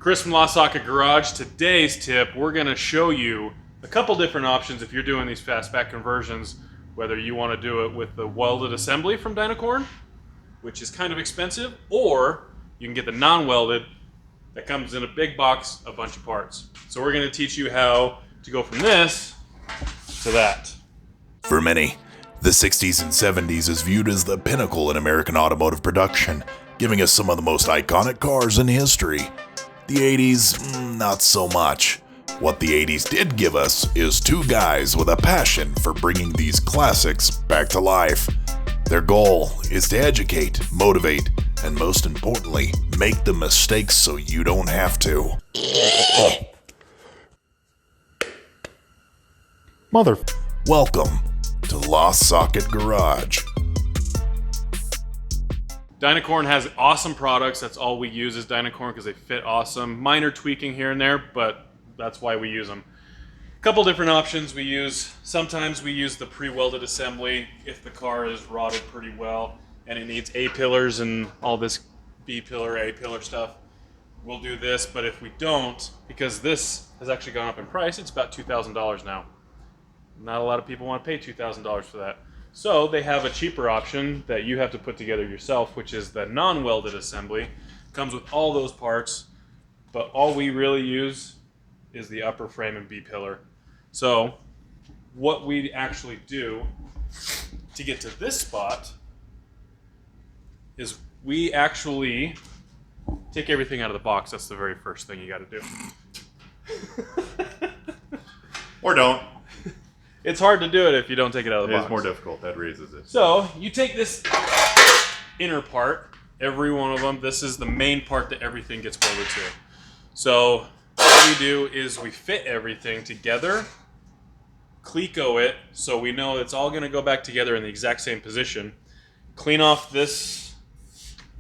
Chris from Lost Socket Garage. Today's tip, we're going to show you a couple different options if you're doing these fastback conversions, whether you want to do it with the welded assembly from Dynacorn, which is kind of expensive, or you can get the non-welded that comes in a big box, a bunch of parts. So we're going to teach you how to go from this to that. For many, the 60s and 70s is viewed as the pinnacle in American automotive production, giving us some of the most iconic cars in history. The 80s, not so much. What the 80s did give us is two guys with a passion for bringing these classics back to life. Their goal is to educate, motivate, and most importantly, make the mistakes so you don't have to. Mother. Welcome to Lost Socket Garage. Dynacorn has awesome products. That's all we use is Dynacorn because they fit awesome. Minor tweaking here and there, but that's why we use them. A couple different options we use. Sometimes we use the pre-welded assembly if the car is rotted pretty well and it needs A-pillars and all this B-pillar, A-pillar stuff. We'll do this, but if we don't, because this has actually gone up in price, it's about $2,000 now. Not a lot of people want to pay $2,000 for that. So they have a cheaper option that you have to put together yourself, which is the non-welded assembly. Comes with all those parts, but all we really use is the upper frame and B-pillar. So what we actually do to get to this spot is we actually take everything out of the box. That's the very first thing you got to do. Or don't. It's hard to do it if you don't take it out of the box. It's more difficult. That raises it. So you take this inner part, every one of them. This is the main part that everything gets welded to. So what we do is we fit everything together, Cleco it, so we know it's all going to go back together in the exact same position. Clean off this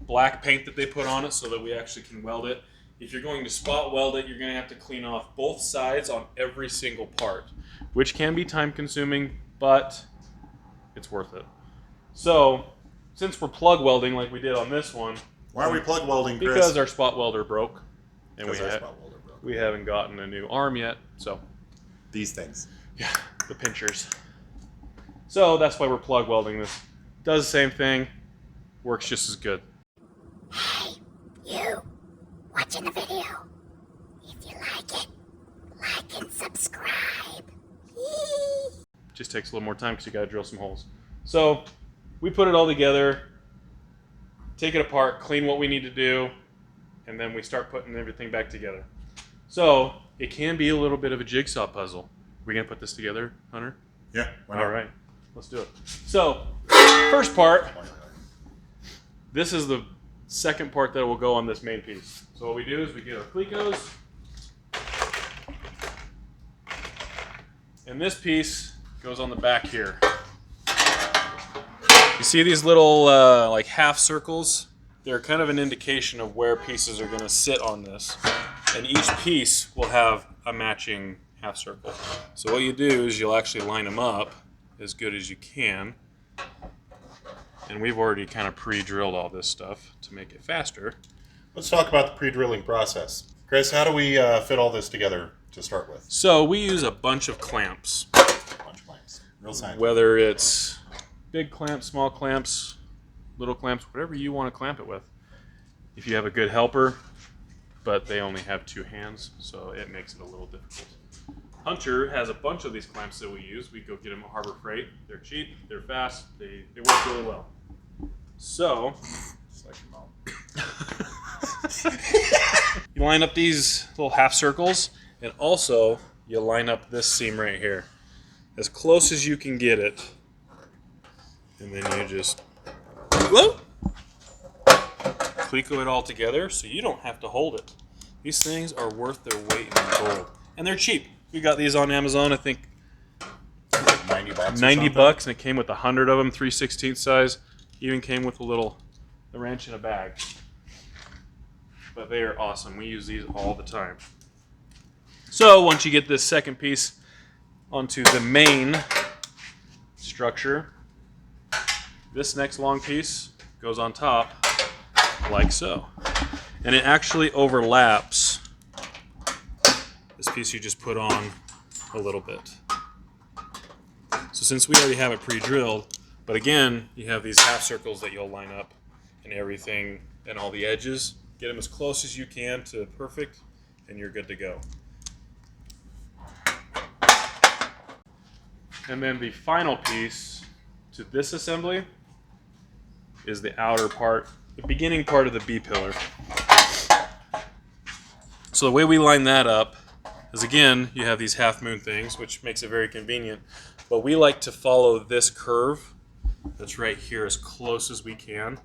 black paint that they put on it so that we actually can weld it. If you're going to spot weld it, you're going to have to clean off both sides on every single part, which can be time consuming, but it's worth it. So, since we're plug welding like we did on this one. Why are we plug welding, Chris? Because our spot welder broke. And we we haven't gotten a new arm yet, so. These things. Yeah, the pinchers. So that's why we're plug welding this. Does the same thing, works just as good. Hey, you, watching the video. If you like it, like and subscribe. Just takes a little more time because you got to drill some holes. So we put it all together, take it apart, clean what we need to do, and then we start putting everything back together. So it can be a little bit of a jigsaw puzzle. We gonna put this together, Hunter? Yeah. Why not? All right, let's do it. So first part, this is the second part that will go on this main piece. So what we do is we get our Clecos, and this piece goes on the back here. You see these little like half circles? They're kind of an indication of where pieces are going to sit on this. And each piece will have a matching half circle. So what you do is you'll actually line them up as good as you can. And we've already kind of pre-drilled all this stuff to make it faster. Let's talk about the pre-drilling process. Chris, how do we fit all this together to start with? So we use a bunch of clamps. A bunch of clamps. Real science. Whether it's big clamps, small clamps, little clamps, whatever you want to clamp it with. If you have a good helper, but they only have two hands, so it makes it a little difficult. Hunter has a bunch of these clamps that we use. We go get them at Harbor Freight. They're cheap, they're fast, they work really well. So, Just like your mom. you line up these little half circles, and also you line up this seam right here. As close as you can get it. And then you just Cleco it all together so you don't have to hold it. These things are worth their weight in gold. And they're cheap. We got these on Amazon, I think Like $90. 90 bucks, and it came with 100 of them, 3/16 size. Even came with the wrench in a bag. But they are awesome. We use these all the time. So once you get this second piece onto the main structure, this next long piece goes on top like so. And it actually overlaps This piece you just put on a little bit. So since we already have it pre-drilled, but again, you have these half circles that you'll line up and everything and all the edges. Get them as close as you can to perfect, and you're good to go. And then the final piece to this assembly is the outer part, the beginning part of the B-pillar. So the way we line that up is, again, you have these half moon things, which makes it very convenient, but we like to follow this curve that's right here as close as we can.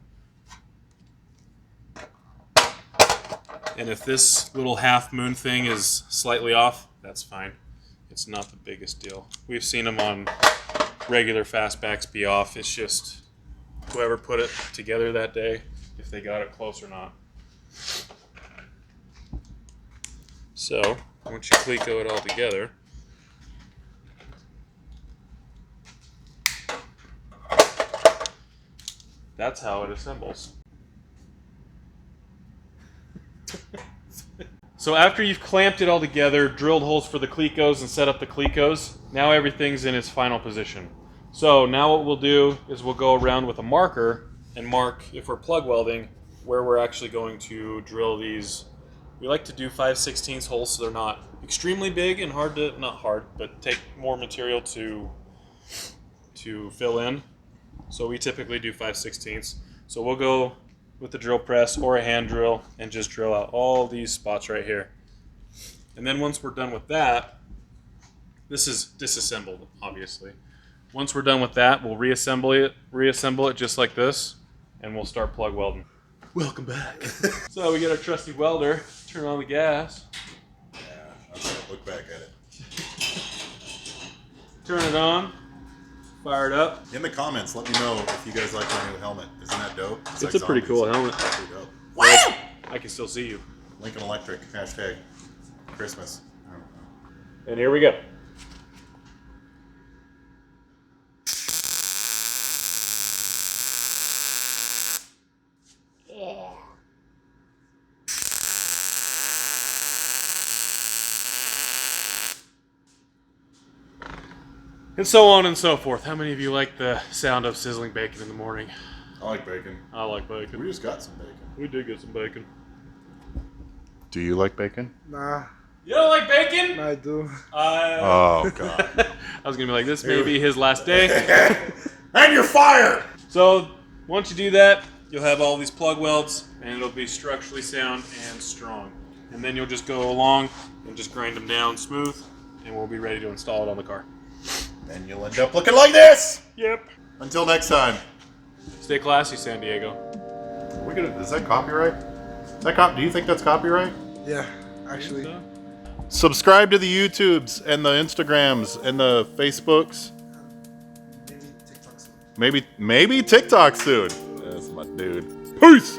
And if this little half moon thing is slightly off, that's fine. It's not the biggest deal. We've seen them on regular fastbacks be off. It's just whoever put it together that day, if they got it close or not. So, once you cleco it all together, that's how it assembles. So after you've clamped it all together, drilled holes for the clecos and set up the clecos, now everything's in its final position. So now what we'll do is we'll go around with a marker and mark, if we're plug welding, where we're actually going to drill these. We like to do 5/16 holes so they're not extremely big and hard to, not hard, but take more material to fill in. So we typically do 5/16. So we'll go with the drill press or a hand drill and just drill out all these spots right here. And then once we're done with that, this is disassembled, obviously. Once we're done with that, we'll reassemble it just like this, and we'll start plug welding. Welcome back. So we get our trusty welder, turn on the gas. Yeah, I'm gonna look back at it. Turn it on, fire it up. In the comments, let me know if you guys like my new helmet. Isn't that dope? It's like a pretty zombies. cool helmet. It's pretty dope. Woo! I can still see you. Lincoln Electric, hashtag Christmas. I don't know. And here we go. And so on and so forth. How many of you like the sound of sizzling bacon in the morning? I like bacon. I like bacon. We just got some bacon. We did get some bacon. Do you like bacon? Nah, You don't like bacon? I do. Oh, God. I was going to be like, this may be his last day. And you're fired! So once you do that, you'll have all these plug welds, and it'll be structurally sound and strong. And then you'll just go along and just grind them down smooth, and we'll be ready to install it on the car. And you'll end up looking like this! Yep. Until next time. Stay classy, San Diego. Is that copyright? Do you think that's copyright? Yeah, actually. So, Subscribe to the YouTubes and the Instagrams and the Facebooks. Maybe TikTok soon. Maybe TikTok soon. That's my dude. Peace!